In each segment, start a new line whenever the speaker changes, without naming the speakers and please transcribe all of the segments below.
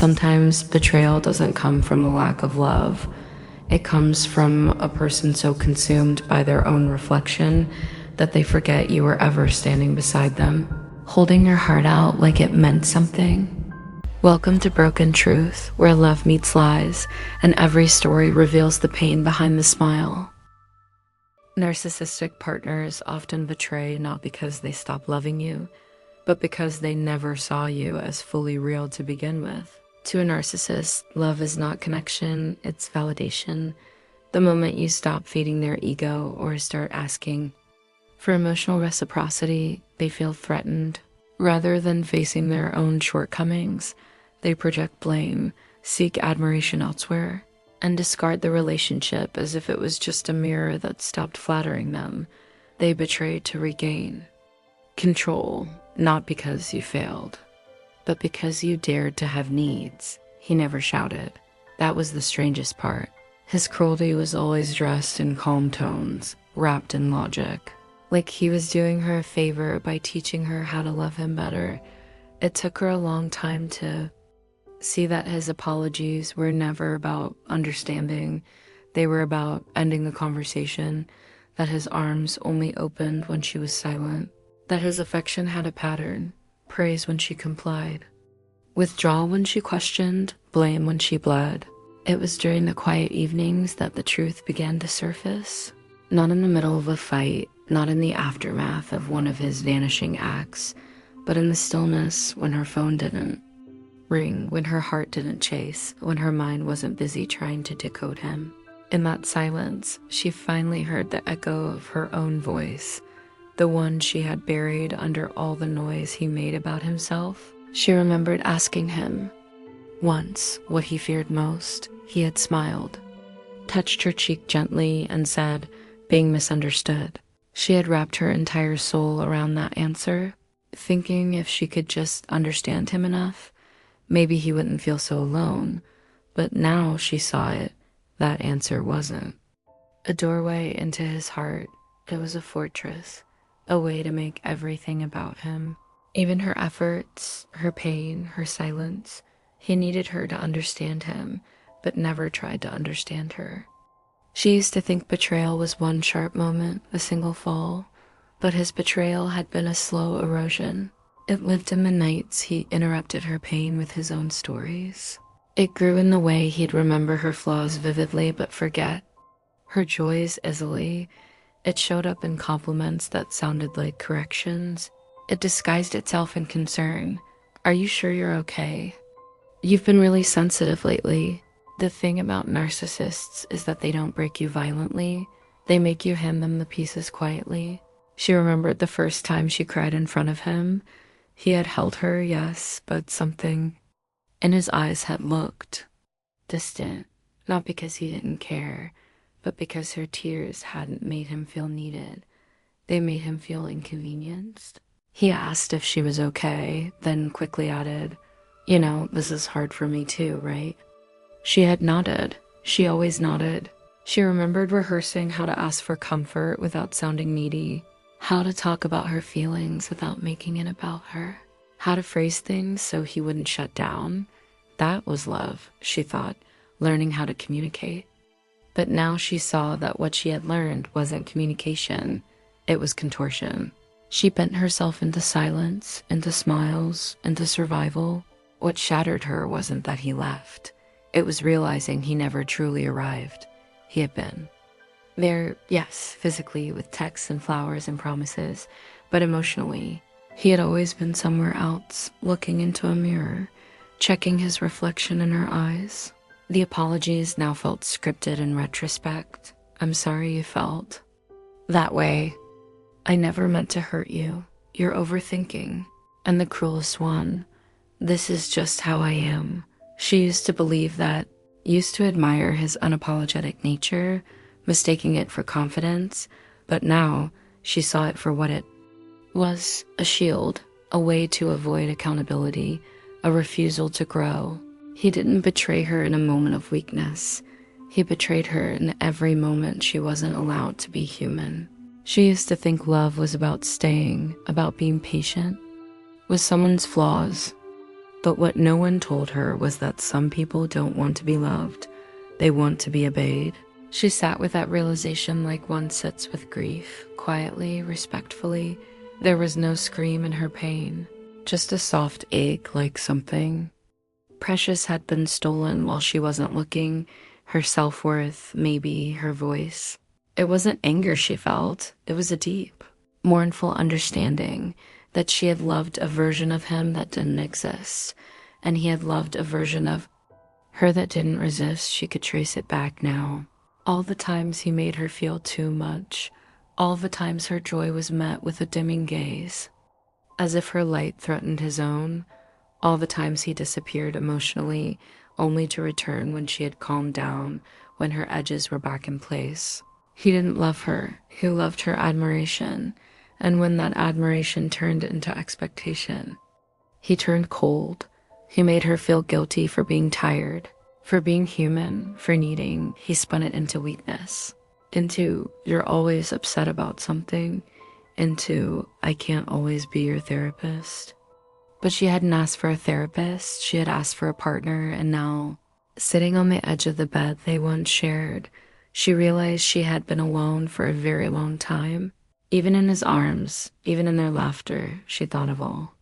Sometimes betrayal doesn't come from a lack of love. It comes from a person so consumed by their own reflection that they forget you were ever standing beside them, holding your heart out like it meant something. Welcome to Broken Truth, where love meets lies, and every story reveals the pain behind the smile. Narcissistic partners often betray not because they stop loving you, but because they never saw you as fully real to begin with. To a narcissist, love is not connection, it's validation. The moment you stop feeding their ego or start asking for emotional reciprocity, they feel threatened. Rather than facing their own shortcomings, they project blame, seek admiration elsewhere, and discard the relationship as if it was just a mirror that stopped flattering them. They betray to regain control, not because you failed, but because you dared to have needs. He never shouted. That was the strangest part. His cruelty was always dressed in calm tones, wrapped in logic. Like he was doing her a favor by teaching her how to love him better. It took her a long time to see that his apologies were never about understanding. They were about ending the conversation, that his arms only opened when she was silent, that his affection had a pattern, praise when she complied, withdrawal when she questioned, blame when she bled. It was during the quiet evenings that the truth began to surface. Not in the middle of a fight, not in the aftermath of one of his vanishing acts, but in the stillness when her phone didn't ring, when her heart didn't chase, when her mind wasn't busy trying to decode him. In that silence, she finally heard the echo of her own voice, the one she had buried under all the noise he made about himself. She remembered asking him once what he feared most. He had smiled, touched her cheek gently, and said, being misunderstood. She had wrapped her entire soul around that answer, thinking if she could just understand him enough, maybe he wouldn't feel so alone. But now she saw it. That answer wasn't a doorway into his heart. It was a fortress, a way to make everything about him. Even her efforts, her pain, her silence. He needed her to understand him, but never tried to understand her. She used to think betrayal was one sharp moment, a single fall, but his betrayal had been a slow erosion. It lived in the nights he interrupted her pain with his own stories. It grew in the way he'd remember her flaws vividly but forget her joys easily. It showed up in compliments that sounded like corrections. It disguised itself in concern. Are you sure you're okay? You've been really sensitive lately. The thing about narcissists is that they don't break you violently. They make you hand them the pieces quietly. She remembered the first time she cried in front of him. He had held her, yes, but something in his eyes had looked distant, not because he didn't care, but because her tears hadn't made him feel needed. They made him feel inconvenienced. He asked if she was okay, then quickly added, "You know, this is hard for me too, right?" She had nodded. She always nodded. She remembered rehearsing how to ask for comfort without sounding needy, how to talk about her feelings without making it about her, how to phrase things so he wouldn't shut down. That was love, she thought, learning how to communicate. But now she saw that what she had learned wasn't communication, it was contortion. She bent herself into silence, into smiles, into survival. What shattered her wasn't that he left. It was realizing he never truly arrived. He had been there, yes, physically with texts and flowers and promises, but emotionally, he had always been somewhere else, looking into a mirror, checking his reflection in her eyes. The apologies now felt scripted in retrospect. I'm sorry you felt that way. I never meant to hurt you. You're overthinking. And the cruelest one, this is just how I am. She used to believe that, used to admire his unapologetic nature, mistaking it for confidence, but now she saw it for what it was, a shield, a way to avoid accountability, a refusal to grow. He didn't betray her in a moment of weakness. He betrayed her in every moment she wasn't allowed to be human. She used to think love was about staying, about being patient with someone's flaws. But what no one told her was that some people don't want to be loved. They want to be obeyed. She sat with that realization like one sits with grief, quietly, respectfully. There was no scream in her pain, just a soft ache like something precious had been stolen while she wasn't looking. Her self-worth, maybe her voice. It wasn't anger she felt, it was a deep, mournful understanding that she had loved a version of him that didn't exist, and he had loved a version of her that didn't resist. She could trace it back now. All the times he made her feel too much, all the times her joy was met with a dimming gaze, as if her light threatened his own, all the times he disappeared emotionally, only to return when she had calmed down, when her edges were back in place. He didn't love her, he loved her admiration, and when that admiration turned into expectation, he turned cold. He made her feel guilty for being tired, for being human, for needing. He spun it into weakness, into you're always upset about something, into I can't always be your therapist. But she hadn't asked for a therapist, she had asked for a partner, and now, sitting on the edge of the bed they once shared, she realized she had been alone for a very long time. Even in his arms, even in their laughter, she thought of all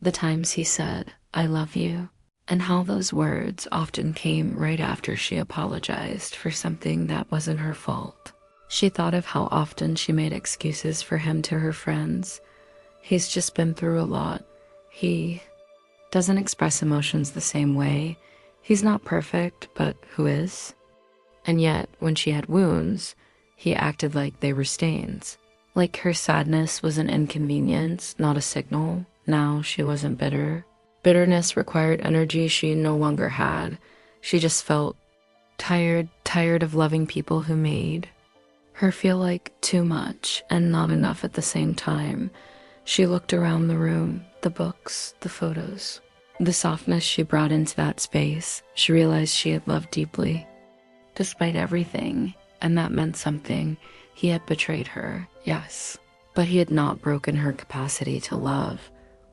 the times he said, I love you, and how those words often came right after she apologized for something that wasn't her fault. She thought of how often she made excuses for him to her friends. He's just been through a lot. He doesn't express emotions the same way. He's not perfect, but who is? And yet, when she had wounds, he acted like they were stains. Like her sadness was an inconvenience, not a signal. Now she wasn't bitter. Bitterness required energy she no longer had. She just felt tired of loving people who made her feel like too much and not enough at the same time. She looked around the room, the books, the photos. The softness she brought into that space, she realized she had loved deeply. Despite everything, and that meant something, he had betrayed her, yes. But he had not broken her capacity to love,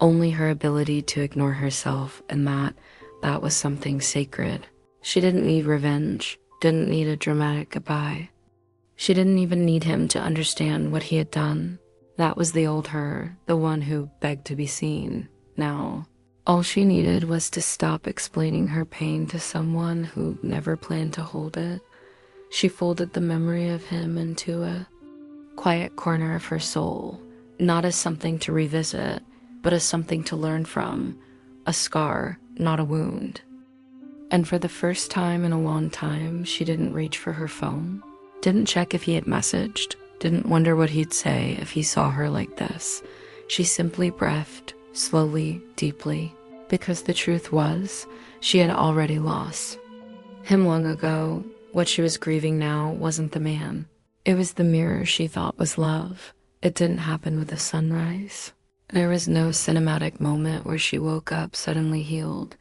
only her ability to ignore herself, and that was something sacred. She didn't need revenge, didn't need a dramatic goodbye. She didn't even need him to understand what he had done. That was the old her, the one who begged to be seen. Now, all she needed was to stop explaining her pain to someone who never planned to hold it. She folded the memory of him into a quiet corner of her soul, not as something to revisit, but as something to learn from, a scar, not a wound. And for the first time in a long time, she didn't reach for her phone, didn't check if he had messaged, didn't wonder what he'd say if he saw her like this. She simply breathed, slowly, deeply, because the truth was, she had already lost him long ago. What she was grieving now wasn't the man. It was the mirror she thought was love. It didn't happen with a sunrise. There was no cinematic moment where she woke up suddenly healed,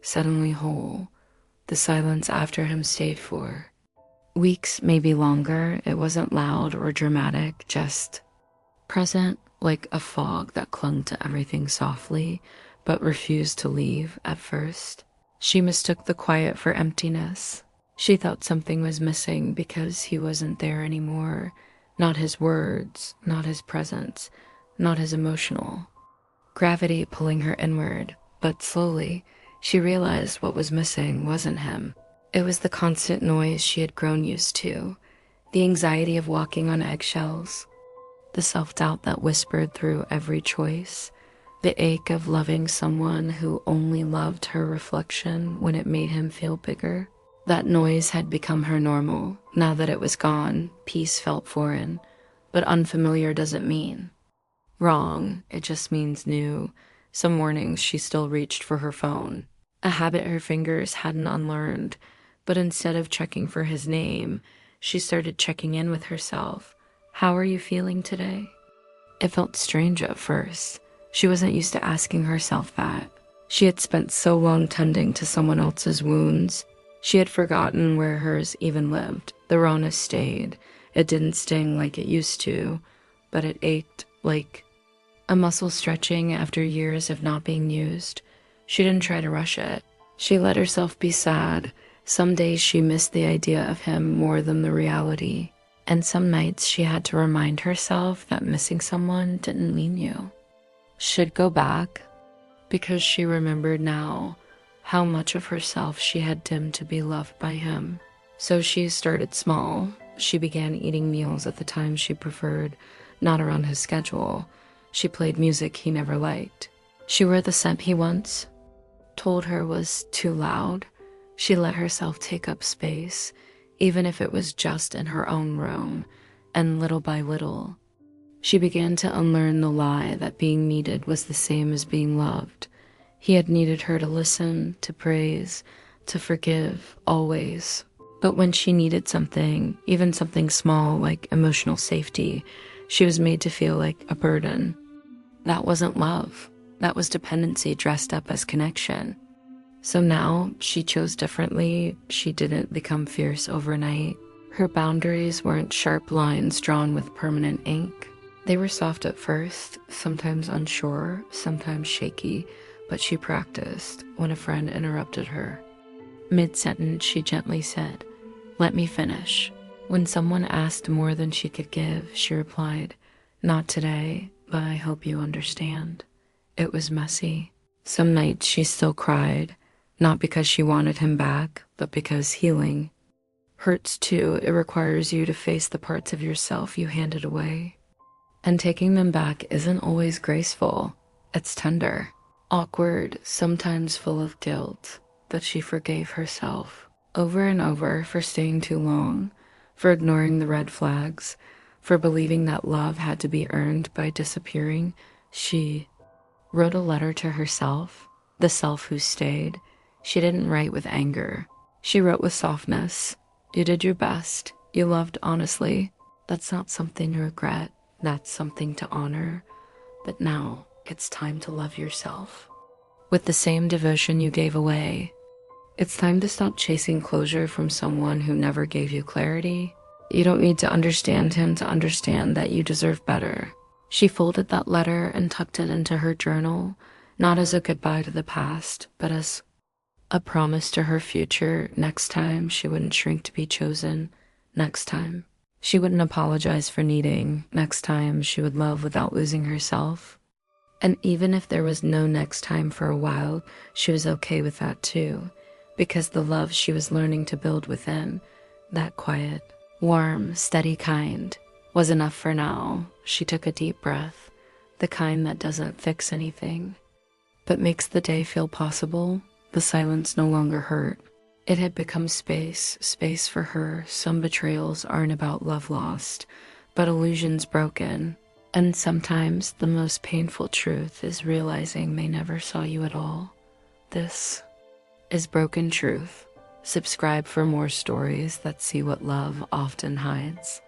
suddenly whole. The silence after him stayed for weeks, maybe longer. It wasn't loud or dramatic, just present, like a fog that clung to everything softly, but refused to leave at first. She mistook the quiet for emptiness. She thought something was missing because he wasn't there anymore. Not his words, not his presence, not his emotional gravity pulling her inward. But slowly, she realized what was missing wasn't him. It was the constant noise she had grown used to, the anxiety of walking on eggshells, the self-doubt that whispered through every choice, the ache of loving someone who only loved her reflection when it made him feel bigger. That noise had become her normal. Now that it was gone, peace felt foreign. But unfamiliar doesn't mean wrong, it just means new. Some mornings she still reached for her phone, a habit her fingers hadn't unlearned. But instead of checking for his name, she started checking in with herself. How are you feeling today? It felt strange at first. She wasn't used to asking herself that. She had spent so long tending to someone else's wounds. She had forgotten where hers even lived. The rawness stayed. It didn't sting like it used to, but it ached like a muscle stretching after years of not being used. She didn't try to rush it. She let herself be sad. Some days she missed the idea of him more than the reality. And some nights she had to remind herself that missing someone didn't mean you should go back, because she remembered now how much of herself she had dimmed to be loved by him. So she started small. She began eating meals at the times she preferred, not around his schedule. She played music he never liked. She wore the scent he once told her was too loud. She let herself take up space, even if it was just in her own room, and little by little, she began to unlearn the lie that being needed was the same as being loved. He had needed her to listen, to praise, to forgive, always. But when she needed something, even something small like emotional safety, she was made to feel like a burden. That wasn't love. That was dependency dressed up as connection. So now she chose differently. She didn't become fierce overnight. Her boundaries weren't sharp lines drawn with permanent ink. They were soft at first, sometimes unsure, sometimes shaky, but she practiced when a friend interrupted her. Mid-sentence, she gently said, "Let me finish." When someone asked more than she could give, she replied, "Not today, but I hope you understand." It was messy. Some nights she still cried, not because she wanted him back, but because healing hurts too. It requires you to face the parts of yourself you handed away. And taking them back isn't always graceful. It's tender, awkward, sometimes full of guilt. That she forgave herself over and over for staying too long, for ignoring the red flags, for believing that love had to be earned by disappearing. She wrote a letter to herself, the self who stayed. She didn't write with anger. She wrote with softness. You did your best. You loved honestly. That's not something to regret. That's something to honor. But now it's time to love yourself with the same devotion you gave away. It's time to stop chasing closure from someone who never gave you clarity. You don't need to understand him to understand that you deserve better. She folded that letter and tucked it into her journal, not as a goodbye to the past, but as a promise to her future. Next time, she wouldn't shrink to be chosen. Next time, she wouldn't apologize for needing. Next time, she would love without losing herself. And even if there was no next time for a while, she was okay with that too, because the love she was learning to build within, that quiet, warm, steady kind, was enough for now. She took a deep breath, the kind that doesn't fix anything, but makes the day feel possible. The silence no longer hurt. It had become space for her. Some betrayals aren't about love lost, but illusions broken. And sometimes the most painful truth is realizing they never saw you at all. This is Broken Truth. Subscribe for more stories that see what love often hides.